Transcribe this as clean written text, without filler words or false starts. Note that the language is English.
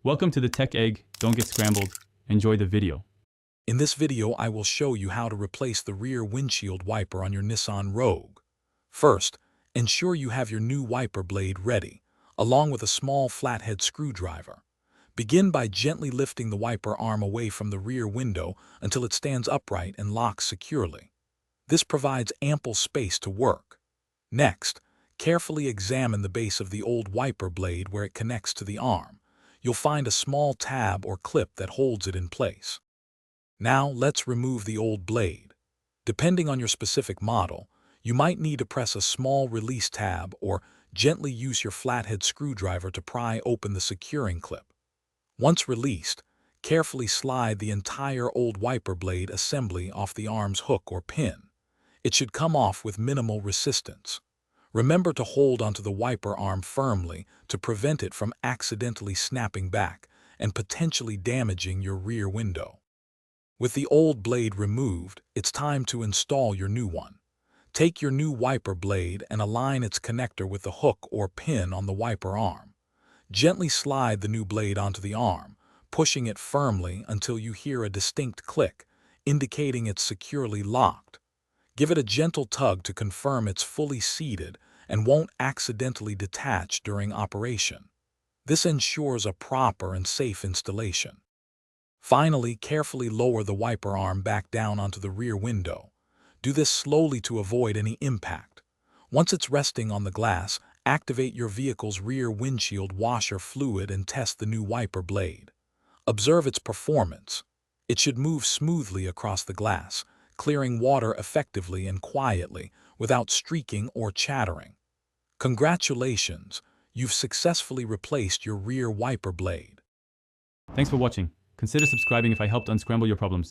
Welcome to the Tech Egg. Don't get scrambled. Enjoy the video. In this video, I will show you how to replace the rear windshield wiper on your Nissan Rogue. First, ensure you have your new wiper blade ready, along with a small flathead screwdriver. Begin by gently lifting the wiper arm away from the rear window until it stands upright and locks securely. This provides ample space to work. Next, carefully examine the base of the old wiper blade where it connects to the arm. You'll find a small tab or clip that holds it in place. Now let's remove the old blade. Depending on your specific model, you might need to press a small release tab or gently use your flathead screwdriver to pry open the securing clip. Once released, carefully slide the entire old wiper blade assembly off the arm's hook or pin. It should come off with minimal resistance. Remember to hold onto the wiper arm firmly to prevent it from accidentally snapping back and potentially damaging your rear window. With the old blade removed, it's time to install your new one. Take your new wiper blade and align its connector with the hook or pin on the wiper arm. Gently slide the new blade onto the arm, pushing it firmly until you hear a distinct click, indicating it's securely locked. Give it a gentle tug to confirm it's fully seated and won't accidentally detach during operation. This ensures a proper and safe installation. Finally, carefully lower the wiper arm back down onto the rear window. Do this slowly to avoid any impact. Once it's resting on the glass, activate your vehicle's rear windshield washer fluid and test the new wiper blade. Observe its performance. It should move smoothly across the glass, clearing water effectively and quietly without streaking or chattering. Congratulations, you've successfully replaced your rear wiper blade. Thanks for watching. Consider subscribing if I helped unscramble your problems.